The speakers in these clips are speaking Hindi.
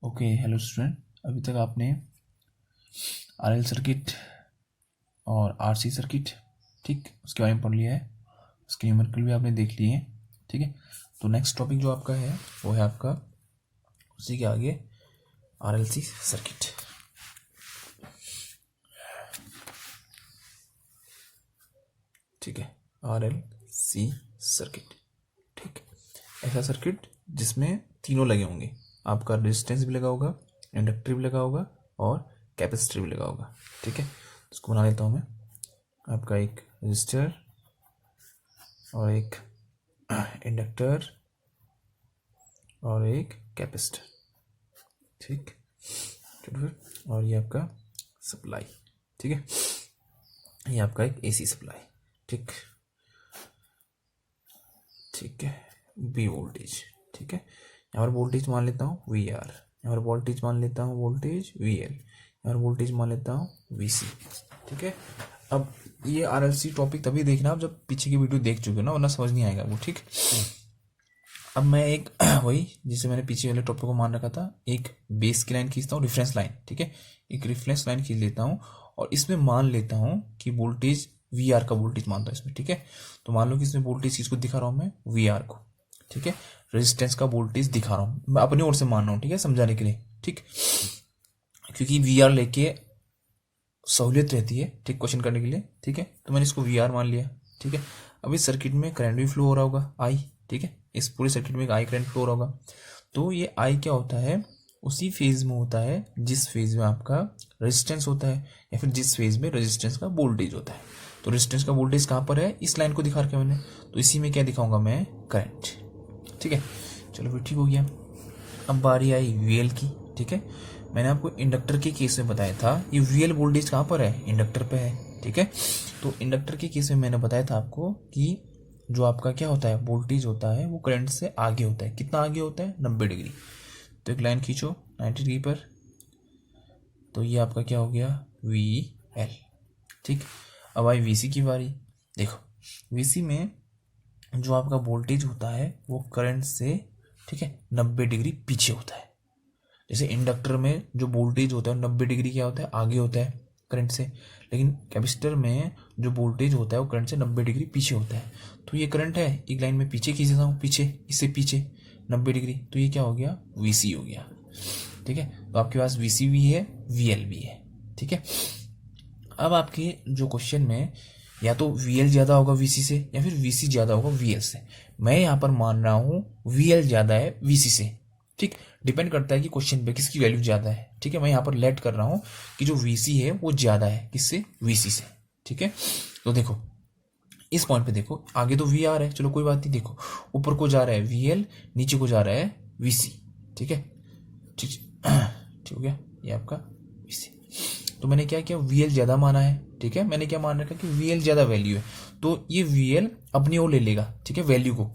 ओके हेलो स्टूडेंट, अभी तक आपने आरएल सर्किट और आरसी सर्किट ठीक उसके बारे में पढ़ लिया है। उसके न्यूमेरिकल भी आपने देख लिए हैं। ठीक है, तो नेक्स्ट टॉपिक जो आपका है वो है आपका उसी के आगे आरएलसी सर्किट। ठीक है, आरएलसी सर्किट। ठीक, ऐसा सर्किट जिसमें तीनों लगे होंगे, आपका रेजिस्टेंस भी लगा होगा, इंडक्टर भी लगा होगा और कैपेसिटर भी लगा होगा। ठीक है, इसको बना लेता हूँ मैं। आपका एक रेजिस्टर और एक इंडक्टर और एक कैपेसिटर। ठीक, चलो फिर, और ये आपका सप्लाई। ठीक है, ये आपका एक एसी सप्लाई। ठीक ठीक है, बी वोल्टेज। ठीक है, यहाँ पर वोल्टेज मान लेता हूँ वी आर, यहाँ पर वोल्टेज मान लेता हूँ वोल्टेज वी एल, यहाँ पर वोल्टेज मान लेता हूँ वी सी। ठीक है, अब ये आरएलसी टॉपिक तभी देखना आप जब पीछे की वीडियो देख चुके हो ना, वरना समझ नहीं आएगा वो। ठीक, अब मैं एक वही जिसे मैंने पीछे वाले टॉपिक को मान रखा था, एक बेस की लाइन खींचता हूँ, रेफरेंस लाइन। ठीक है, एक रेफरेंस लाइन खींच लेता हूँ और इसमें मान लेता हूँ कि वोल्टेज वी आर का वोल्टेज मानता हूँ इसमें। ठीक है, तो मान लो कि इसमें वोल्टेज किसको दिखा रहा हूँ मैं, वी आर को। ठीक है, रेजिस्टेंस का वोल्टेज दिखा रहा हूँ मैं अपनी ओर से मान रहा हूँ। ठीक है, समझाने के लिए। ठीक, क्योंकि वी आर लेके सहूलियत रहती है ठीक क्वेश्चन करने के लिए। ठीक है, तो मैंने इसको वी आर मान लिया। ठीक है, अब इस सर्किट में करंट भी फ्लो हो रहा होगा आई। ठीक है, इस पूरे सर्किट में एक आई करंट फ्लो हो रहा होगा। तो ये आई क्या होता है, उसी फेज में होता है जिस फेज में आपका रेजिस्टेंस होता है, या फिर जिस फेज में रेजिस्टेंस का वोल्टेज होता है। तो रेजिस्टेंस का वोल्टेज कहाँ पर है, इस लाइन को दिखा रखा है मैंने, तो इसी में क्या दिखाऊंगा मैं, करंट। ठीक है, चलो फिर ठीक हो गया। अब बारी आई वीएल की। ठीक है, मैंने आपको इंडक्टर के केस में बताया था ये वीएल वोल्टेज कहाँ पर है, इंडक्टर पे है। ठीक है, तो इंडक्टर के केस में मैंने बताया था आपको कि जो आपका क्या होता है, वोल्टेज होता है वो करंट से आगे होता है। कितना आगे होता है, 90 डिग्री। तो एक लाइन खींचो 90 डिग्री पर, तो ये आपका क्या हो गया, वी एल। ठीक, अब आई वीसी की बारी। देखो वीसी में जो आपका वोल्टेज होता है वो करंट से, ठीक है, 90 डिग्री पीछे होता है। जैसे इंडक्टर में जो वोल्टेज होता है 90 डिग्री क्या होता है, आगे होता है करंट से, लेकिन कैपेसिटर में जो वोल्टेज होता है वो करंट से 90 डिग्री पीछे होता है। तो ये करंट है, एक लाइन में पीछे खींचता हूँ, पीछे इससे पीछे 90 डिग्री, तो ये क्या हो गया, वीसी हो गया। ठीक है, तो आपके पास वीसी भी है, वीएल भी है। ठीक है, अब आपके जो क्वेश्चन में या तो वीएल ज्यादा होगा वीसी से या फिर वीसी ज्यादा होगा वीएल से। मैं यहाँ पर मान रहा हूँ वीएल ज्यादा है वीसी से। ठीक, डिपेंड करता है कि क्वेश्चन पे किसकी वैल्यू ज्यादा है। ठीक है, मैं यहाँ पर लेट कर रहा हूँ कि जो वीसी है वो ज्यादा है किससे, वीसी से। ठीक है, तो देखो इस पॉइंट पे देखो, आगे तो वी आर है, चलो कोई बात नहीं। देखो ऊपर को जा रहा है वीएल, नीचे को जा रहा है वीसी। ठीक है, ठीक हो गया ये आपका वीसी। तो मैंने क्या किया, वीएल ज्यादा माना है। ठीक है, मैंने क्या मान रखा कि वीएल ज्यादा वैल्यू है, तो ये वीएल अपनी ओर ले लेगा। ठीक है, वैल्यू को,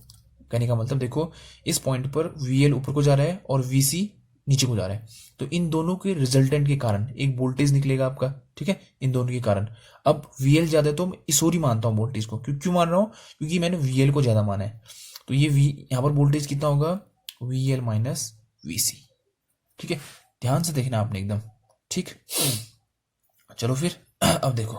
कहने का मतलब देखो इस पॉइंट पर वीएल ऊपर को जा रहा है और वीसी नीचे को जा रहा है, तो इन दोनों के रिजल्टेंट के कारण एक वोल्टेज निकलेगा आपका। ठीक है, इन दोनों के कारण अब वीएल ज्यादा है तो मैं इस ओर ही मानता हूँ वोल्टेज को। क्यों मान रहा हूँ, क्योंकि मैंने वीएल को ज्यादा माना है। तो ये यहाँ पर वोल्टेज कितना होगा, वीएल माइनस वीसी। ठीक है, ध्यान से देखना आपने एकदम। ठीक, चलो फिर अब देखो।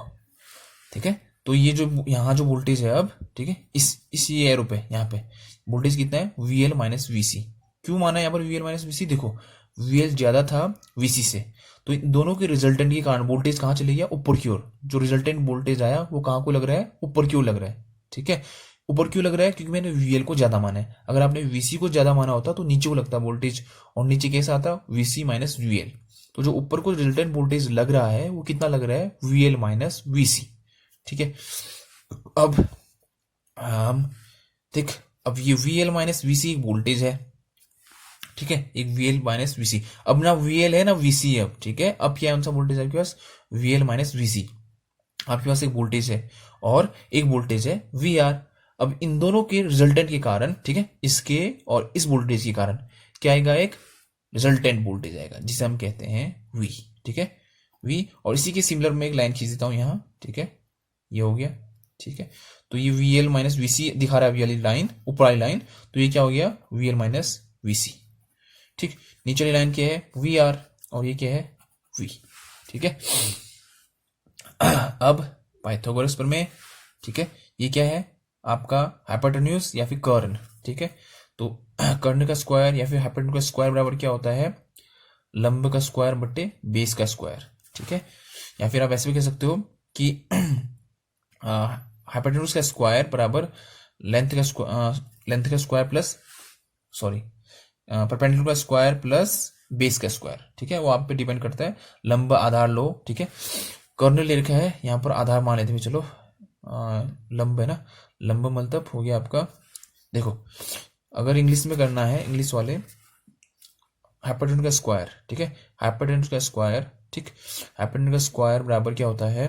ठीक है, तो ये जो यहाँ जो वोल्टेज है अब, ठीक है, इस ये एरो पे यहाँ पे वोल्टेज कितना है, वीएल माइनस वीसी। क्यों माना है यहाँ पर वीएल माइनस वीसी, देखो वीएल ज्यादा था वीसी से, तो इन दोनों के रिजल्टेंट के कारण वोल्टेज कहाँ चले गया, ऊपर की ओर। जो रिजल्टेंट वोल्टेज आया वो कहाँ को लग रहा है, ऊपर की ओर लग रहा है। ठीक है, ऊपर क्यों लग रहा है, क्योंकि मैंने वीएल को ज्यादा माना है। अगर आपने वीसी को ज्यादा माना होता तो नीचे को लगता वोल्टेज, और नीचे कैसा आता, वीसी माइनस वीएल। तो जो ऊपर को रिजल्टेंट वोल्टेज लग रहा है वो कितना लग रहा है, वीएल माइनस वीसी। ठीक है, अब हम देख, अब ये वीएल माइनस वीसी एक वोल्टेज है। ठीक है, एक वीएल माइनस वीसी, अब ना वीएल है ना वीसी है अब। ठीक है, अब क्या है उनका वोल्टेज आपके पास, वीएल माइनस वीसी। आपके पास एक वोल्टेज है और एक वोल्टेज है वी आर। अब इन दोनों के रिजल्टेंट के कारण, ठीक है, इसके और इस वोल्टेज के कारण क्या आएगा, एक रिजल्टेंट वोल्टेज आएगा जिसे हम कहते हैं वी। ठीक है, वी, और इसी के सिमिलर में एक लाइन खींच देता हूं यहां। ठीक है, ये हो गया। ठीक है, तो ये वीएल माइनस वीसी दिखा रहा है, वी वाली लाइन, ऊपर वाली लाइन, तो ये क्या हो गया, वीएल माइनस वीसी। ठीक, नीचे वाली लाइन क्या है, वी आर, और ये क्या है, वी। ठीक है, अब पाइथागोरस प्रमेय, ठीक है, ये क्या है आपका, हाइपोटेन्यूज या फिर कर्ण। ठीक है, तो कर्ण का स्क्वायर या फिर हाइपोटेन्यूज का स्क्वायर बराबर क्या होता है, लंब का स्क्वायर बट्टे बेस का स्क्वायर। ठीक है, या फिर आप ऐसे भी कह सकते हो कि हाइपोटेन्यूज का स्क्वायर बराबर लेंथ का स्क्वायर प्लस, सॉरी, परपेंडिकुलर का स्क्वायर प्लस बेस का स्क्वायर। ठीक है, वो आप पे डिपेंड करता है, लंब आधार लो। ठीक है, कर्ण ले रखा है, यहाँ पर आधार मान लेते हैं, चलो लंब है ना, लंब मतलब हो गया आपका, देखो अगर इंग्लिश में करना है, इंग्लिश वाले हाइपोटेन्यूज का स्क्वायर। ठीक है, हाइपोटेन्यूज का स्क्वायर, ठीक, हाइपोटेन्यूज का स्क्वायर बराबर क्या होता है,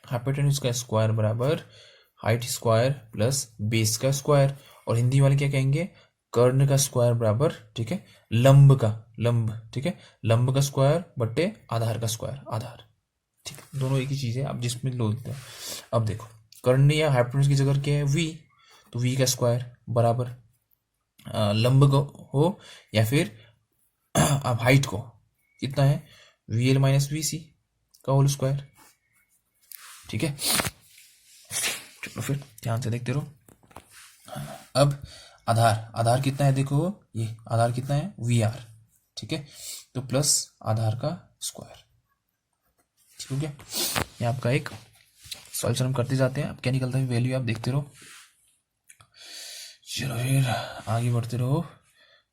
हाइपोटेन्यूज का स्क्वायर बराबर हाइट स्क्वायर प्लस बेस का स्क्वायर, और हिंदी वाले क्या कहेंगे, कर्ण का स्क्वायर बराबर, ठीक है, लंब का, लंब, ठीक है, लंब का स्क्वायर बट्टे आधार का स्क्वायर, आधार। ठीक, दोनों एक ही चीज है, आप जिसमें लो देते हैं। अब देखो कर्ण या हाइपोटेन्यूज की जगह क्या है, वी, तो वी का स्क्वायर बराबर लंब को हो या फिर अब हाइट को कितना है, वी एल माइनस वी सी का होल स्क्वायर। ठीक है, चलो फिर ध्यान से देखते रहो। अब आधार, आधार कितना है, देखो ये आधार कितना है, वी आर। ठीक है, तो प्लस आधार का स्क्वायर। ठीक हो गया, ये आपका एक सॉल्यूशन हम करते जाते हैं, अब क्या निकलता है वैल्यू आप देखते रहो। चलो फिर आगे बढ़ते रहो।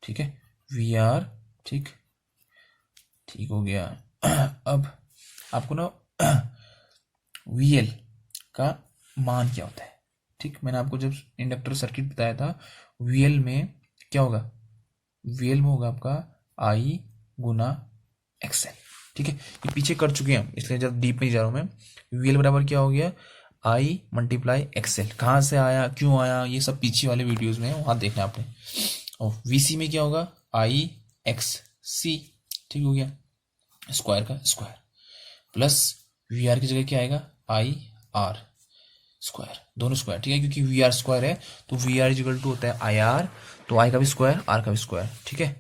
ठीक है, वी आर, ठीक, ठीक हो गया। अब आपको ना वी एल का मान क्या होता है, ठीक, मैंने आपको जब इंडक्टर सर्किट बताया था, वी एल में क्या होगा, वी एल में होगा आपका आई गुना एक्सएल। ठीक है, ये पीछे कर चुके हैं हम, इसलिए जब डीप में नहीं जा रहा हूं मैं। वी एल बराबर क्या हो गया, आई मल्टीप्लाई एक्सएल, कहाँ से आया, क्यों आया, ये सब पीछे वाले वीडियोस में वहां देखना आपने। और वीसी में क्या होगा, आई एक्स सी, ठीक हो गया, स्क्वायर का स्क्वायर, प्लस वी आर की जगह क्या आएगा, आई आर स्क्वायर, दोनों स्क्वायर। ठीक है, क्योंकि वी आर स्क्वायर है तो वी आर इजिकल टू होता है आई आर, तो आई का भी स्क्वायर आर का भी स्क्वायर। ठीक है,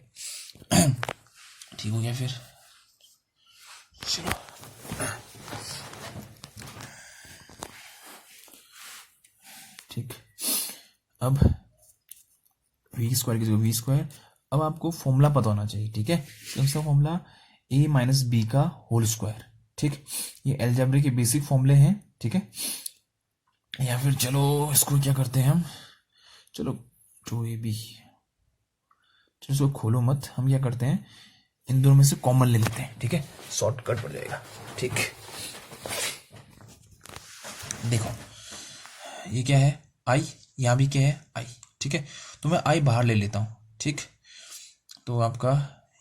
ठीक हो गया फिर, चलो ठीक, अब वी स्क्वायर की जगह वी स्क्वायर। अब आपको फॉर्मूला पता होना चाहिए। ठीक है, कौन सा फॉर्मूला, ए माइनस बी का होल स्क्वायर। ठीक, ये अलजेब्रा के बेसिक फॉर्मूले हैं। ठीक है, या फिर चलो इसको क्या करते हैं हम, चलो टू ए बी, चलो इसको खोलो मत, हम क्या करते हैं इन दोनों में से कॉमन ले लेते हैं। ठीक है, शॉर्टकट पड़ जाएगा। ठीक, देखो ये क्या है, आई, यहाँ भी क्या है, आई। ठीक है, तो मैं आई बाहर ले लेता हूँ। ठीक, तो आपका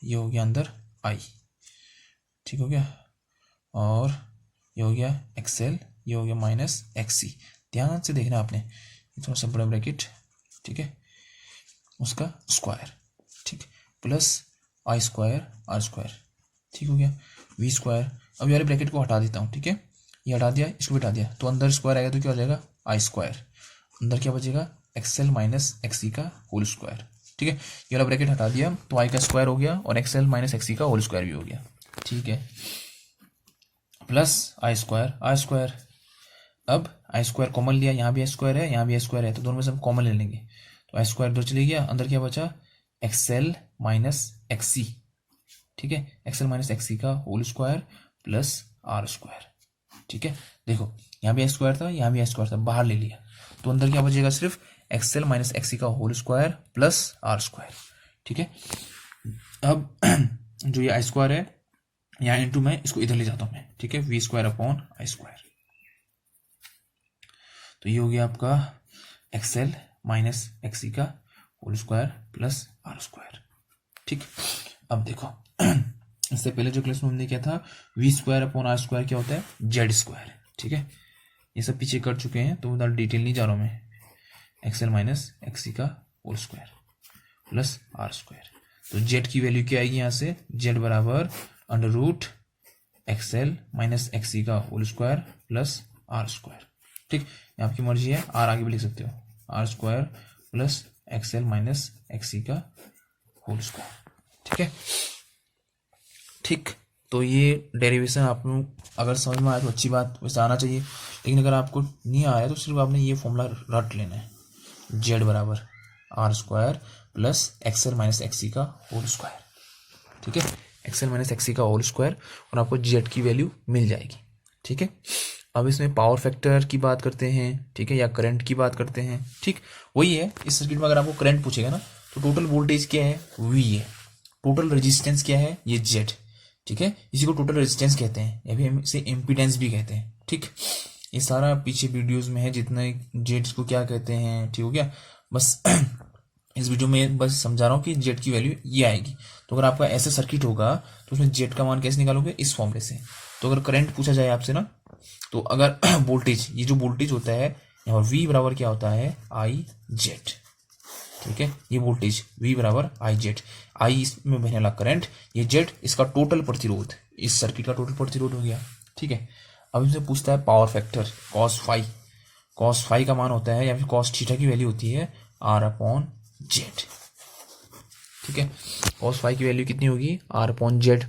ये हो गया अंदर आई, ठीक हो गया, और ये हो गया एक्सएल, ये हो गया माइनस एक्सी। ध्यान से देखना आपने, थोड़ा सा बड़ा ब्रैकेट, ठीक है, उसका स्क्वायर, ठीक, plus I square R square, ठीक हो गया, वी स्क्वायर। अब यार ब्रैकेट को हटा देता हूँ। ठीक है, ये हटा दिया, इसको भी हटा दिया, तो अंदर स्क्वायर आएगा तो क्या हो जाएगा, आई स्क्वायर, अंदर क्या बचेगा, एक्सएल माइनस एक्सी का होल स्क्वायर। ठीक है, ये वाला ब्रैकेट हटा दिया तो आई का स्क्वायर हो गया और एक्सएल माइनस एक्सी का होल स्क्वायर भी हो गया। ठीक है, plus I square R square. अब आई स्क्वायर कॉमन लिया, यहाँ भी आई स्क्वायर है, यहाँ भी आई स्क्वायर है, तो दोनों में से हम कॉमन ले लेंगे, तो आई स्क्वायर दो चले गया, अंदर क्या बचा, एक्सएल माइनस एक्सी। ठीक है, एक्सएल माइनस एक्सी का whole square plus R square. ठीक है, देखो यहाँ भी आई स्क्वायर था, यहाँ भी आई स्क्वायर था, बाहर ले लिया, तो अंदर क्या बचेगा, सिर्फ एक्सएल माइनस एक्सी का whole square plus R square. ठीक है, अब जो ये आई स्क्वायर है यहाँ इंटू में इसको इधर ले जाता हूं मैं। ठीक है, V square upon I square, तो ये हो गया आपका एक्सएल माइनस एक्सी का whole square plus R square. ठीक, अब देखो इससे पहले जो क्लास में हमने किया था, V square upon R square क्या होता है, जेड स्क्वायर। ठीक है, ये सब पीछे कर चुके हैं तो उधर डिटेल नहीं जा रहा हूं मैं। एक्सएल माइनस एक्सी का whole square plus R square, तो जेड की वैल्यू क्या आएगी यहाँ से, जेड बराबर under root X L minus XC का whole square plus R square. ठीक, ये आपकी मर्जी है, आर आगे भी लिख सकते हो, R square plus XL minus XC का होल स्क्वायर। ठीक है। ठीक, तो ये डेरिवेशन आप लोग अगर समझ में आया तो अच्छी बात, वैसे आना चाहिए, लेकिन अगर आपको नहीं आया तो सिर्फ आपने ये फॉर्मूला रट लेना है, जेड बराबर R square plus XL minus XC का होल स्क्वायर। ठीक है, एक्सएल माइनस एक्सी का होल स्क्वायर, और आपको जेड की वैल्यू मिल जाएगी। ठीक है, अब इसमें पावर फैक्टर की बात करते हैं, ठीक है, या करंट की बात करते हैं। ठीक, वही है, इस सर्किट में अगर आपको करंट पूछेगा ना तो टोटल वोल्टेज क्या है, वी है, टोटल रेजिस्टेंस क्या है, ये जेड। ठीक है, इसी को टोटल रेजिस्टेंस कहते हैं, या फिर इसे इम्पीडेंस भी कहते हैं। ठीक, ये सारा पीछे वीडियोस में है, जितने जेड्स को क्या कहते हैं। ठीक हो गया, बस इस वीडियो में बस समझा रहा हूँ कि जेड की वैल्यू ये आएगी। तो अगर आपका ऐसा सर्किट होगा तो उसमें जेड का मान कैसे निकालोगे, इस फॉर्मूले से। तो अगर करंट पूछा जाए आपसे ना, तो अगर वोल्टेज, ये जो वोल्टेज होता है यहाँ वी बराबर क्या होता है, आई जेड। ठीक है, ये वोल्टेज वी बराबर आई जेड, आई इसमें बहने वाला करंट, ये जेड इसका टोटल प्रतिरोध, इस सर्किट का टोटल प्रतिरोध हो गया। ठीक है, अब इससे पूछता है power factor cos phi. Cos phi का मान होता है, या फिर कॉस थीटा की वैल्यू होती है आर अपॉन जेड। ठीक है, कॉस फाई की वैल्यू कितनी होगी, आर अपॉन जेड।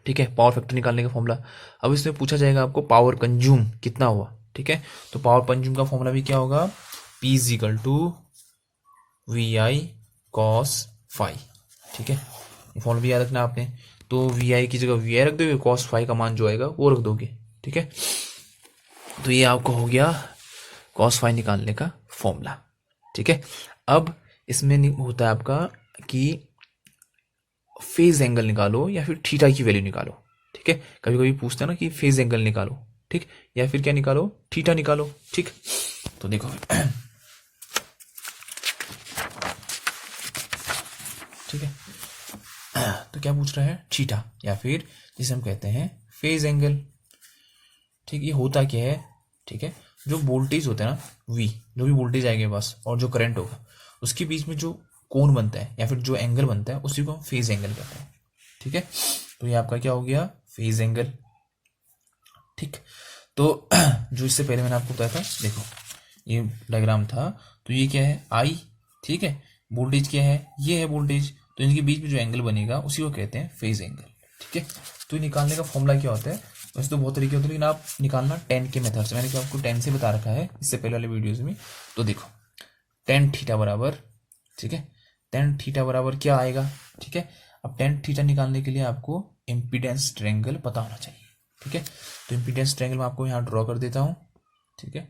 ठीक है, पावर फैक्टर निकालने का फॉर्मूला। अब इसमें पूछा जाएगा आपको पावर कंज्यूम कितना हुआ। ठीक है, तो पावर कंज्यूम का फॉर्मूला भी क्या होगा, P is equal to V I cos phi. ठीक है, ये फॉर्मूला भी याद रखना आपने। तो वी आई की जगह वी आई रख दोगे, कॉस फाई का मान जो आएगा वो रख दोगे। ठीक है, तो ये आपको हो गया कॉस फाई निकालने का फॉर्मूला। ठीक है, अब इसमें होता है आपका कि फेज एंगल निकालो या फिर थीटा की वैल्यू निकालो। ठीक है, कभी कभी पूछते हैं ना कि फेज एंगल निकालो, ठीक, या फिर क्या निकालो, थीटा निकालो। ठीक, तो देखो ठीक है, तो क्या पूछ रहा है, थीटा, या फिर जिसे हम कहते हैं फेज एंगल। ठीक, ये होता क्या है, ठीक है, जो वोल्टेज होता है ना वी, जो भी वोल्टेज आएगा बस, और जो करंट होगा उसके बीच में जो कोण बनता है या फिर जो एंगल बनता है उसी को हम फेज एंगल कहते हैं। ठीक है, तो ये आपका क्या हो गया, फेज एंगल। ठीक, तो जो इससे पहले मैंने आपको बताया था, देखो ये डायग्राम था, तो ये क्या है, आई। ठीक है, वोल्टेज क्या है, ये है वोल्टेज, तो इनके बीच में जो एंगल बनेगा उसी को कहते हैं फेज एंगल। ठीक है, तो निकालने का फॉर्मूला क्या होता है, वैसे तो बहुत तरीके होते हैं, लेकिन आप निकालना टेन के मेथड से। मैंने क्या आपको टेन से बता रखा है इससे पहले वाले वीडियोज में। तो देखो टेन थीटा बराबर, ठीक है, टेन थीटा बराबर क्या आएगा। ठीक है, अब टेन थीटा निकालने के लिए आपको इम्पीडेंस ट्रायंगल पता होना चाहिए। ठीक है, तो इम्पीडेंस ट्रायंगल मैं आपको यहाँ ड्रॉ कर देता हूँ। ठीक है,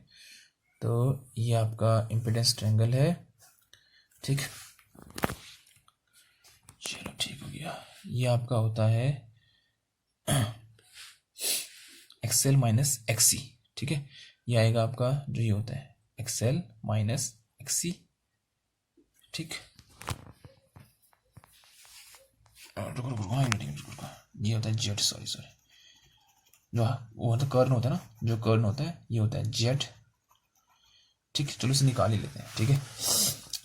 तो ये आपका इम्पीडेंस ट्रायंगल है। ठीक, चलो ठीक हो गया, ये आपका होता है एक्सएल माइनस एक्सी। ठीक है, ये आएगा आपका जो ये होता है एक्सएल माइनस एक्सी। ठीक, ये होता है जेड, सॉरी जो वो मतलब कर्न होता है ना, जो कर्न होता है ये होता है जेड। ठीक, चलो इसे निकाल ही लेते हैं। ठीक है,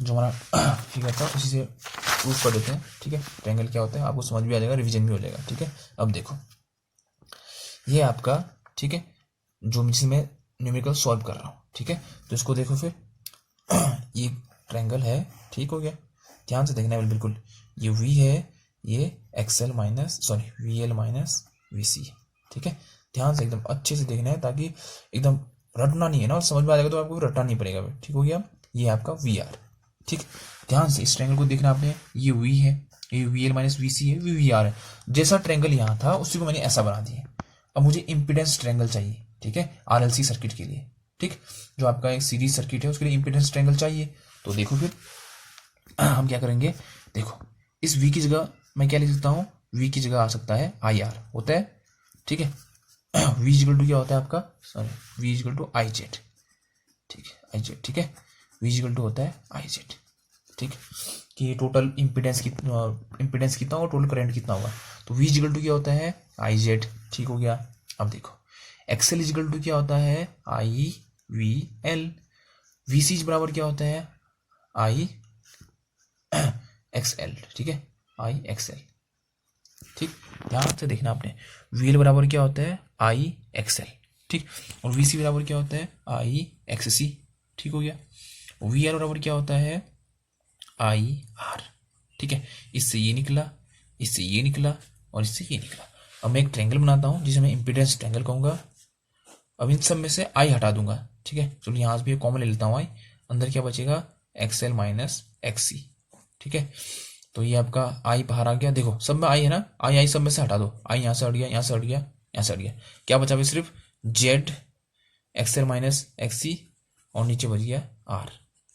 जो हमारा फिगर था उसी से प्रूफ कर देते हैं। ठीक है, ट्रायंगल क्या होता है आपको समझ भी आ जाएगा, रिवीजन भी हो जाएगा। ठीक है, अब देखो ये आपका, ठीक है, जो मैं न्यूमेरिकल सॉल्व कर रहा हूँ। ठीक है, तो इसको देखो फिर ये ट्रायंगल है। ठीक हो गया, ध्यान से देखना है बिल्कुल, ये वी है, ये X L minus sorry V L minus V C है। ठीक है, ध्यान से एकदम अच्छे से देखना है, ताकि एकदम रटना नहीं है ना, और समझ में आ जाएगा तो आपको रटना नहीं पड़ेगा। ठीक हो गया, ये आपका वी आर। ठीक, ध्यान से इस ट्रायंगल को देखना आपने, ये वी है, ये we L minus V C है, वी आर है। जैसा ट्रायंगल यहाँ था उसी को मैंने ऐसा बना दिया। अब मुझे इम्पीडेंस ट्रायंगल चाहिए। ठीक है, आरएलसी सर्किट के लिए। ठीक, जो आपका एक सीरीज सर्किट है उसके लिए इम्पीडेंस ट्रायंगल चाहिए। तो देखो फिर हम क्या करेंगे, देखो इस वी की जगह मैं क्या लिख सकता हूँ, वी की जगह आ सकता है आई आर होता है। ठीक है, वी इक्वल टू क्या होता है आपका, sorry V equal to I Z. ठीक है, आई जेड। ठीक है, वी इक्वल टू होता है आई जेड। ठीक, कि टोटल इम्पीडेंस कितना और टोटल करंट कितना होगा, तो वी इक्वल टू क्या होता है आई जेड। ठीक हो गया, अब देखो एक्सएल इक्वल टू क्या होता है आई वी एल, वी सी बराबर क्या होता है आई एक्सएल। ठीक है, आई एक्सएल। ठीक, ध्यान से देखना आपने, वी एल बराबर क्या होता है आई एक्सएल। ठीक, और वी सी बराबर क्या होता है आई एक्स सी। ठीक हो गया, वी आर बराबर क्या होता है आई आर। ठीक है, इससे ये निकला, इससे ये निकला और इससे ये निकला। अब मैं एक ट्रायंगल बनाता हूँ जिसे मैं इम्पीडेंस ट्रायंगल कहूँगा। अब इन सब में से आई हटा दूंगा, ठीक है। चलो यहाँ से भी कॉमन ले लेता हूँ आई, अंदर क्या बचेगा एक्सएल माइनस एक्सी, ठीक है। तो ये आपका आई बाहर आ गया, देखो सब में आई है ना, आई आई सब में से हटा दो, आई यहाँ से हट गया, यहाँ से हट गया, यहाँ से हट गया, क्या बचा भाई सिर्फ जेड एक्सएल माइनस एक्सी और नीचे बच गया आर,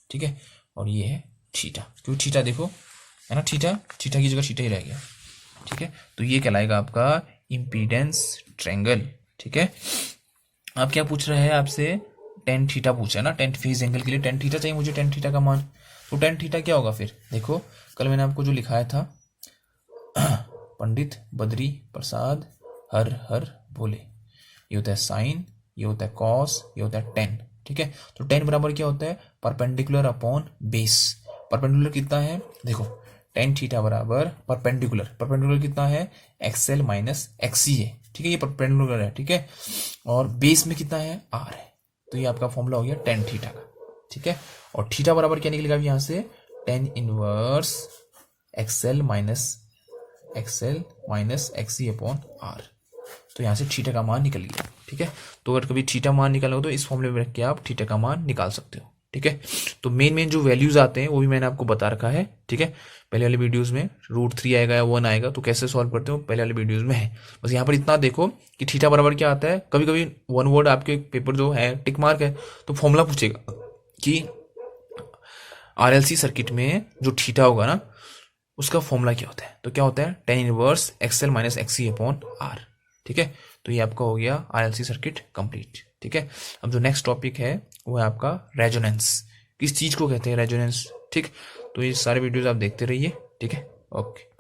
ठीक है। और ये है थीटा, क्योंकि थीटा देखो है ना, थीटा थीटा की जगह थीटा ही रह गया, ठीक है। तो ये कहलाएगा आपका इम्पीडेंस ट्रायंगल, ठीक है। अब क्या पूछ रहा है आपसे, टेन थीटा पूछा है ना, टेन फेज एंगल के लिए टेन थीटा चाहिए मुझे, टेन थीटा का मान। तो टेन थीटा क्या होगा फिर, देखो कल मैंने आपको जो लिखाया था पंडित बद्री प्रसाद हर हर बोले, ये होता है साइन, ये होता है कॉस, ये होता है टेन, ठीक है। तो टेन बराबर क्या होता है, परपेंडिकुलर अपॉन बेस। परपेंडिकुलर कितना है, देखो टेन थीटा बराबर परपेंडिकुलर, परपेंडिकुलर कितना है एक्सएल माइनस एक्सी है, ठीक है, ये परपेंडिकुलर है, ठीक है। और बेस में कितना है आर है, तो ये आपका फॉर्मूला हो गया टेन थीटा का, ठीक है। और थीटा बराबर क्या निकलेगा यहाँ से, tan inverse XL minus XC upon R. तो यहाँ से थीटा का मान निकल गया, ठीक है। तो अगर कभी थीटा मान निकालो तो इस फॉर्मूले में रख के आप थीटा का मान निकाल सकते हो, ठीक है। तो मेन जो वैल्यूज आते हैं वो भी मैंने आपको बता रखा है, ठीक है। पहले वाले वीडियोस में √3 आएगा या 1 आएगा, तो कैसे सॉल्व करते हो पहले वाले वीडियोस में है। बस यहाँ पर इतना देखो कि थीटा बराबर क्या आता है, कभी कभी वन वर्ड आपके पेपर जो है टिक मार्क है तो फॉर्मूला पूछेगा कि RLC सर्किट में जो थीटा होगा ना उसका फॉर्मूला क्या होता है, तो क्या होता है tan inverse XL minus XC upon R, ठीक है। तो ये आपका हो गया RLC सर्किट कंप्लीट, ठीक है। अब जो नेक्स्ट टॉपिक है वो है आपका रेजोनेंस, किस चीज को कहते हैं रेजोनेंस, ठीक। तो ये सारे वीडियोस आप देखते रहिए, ठीक है, ओके।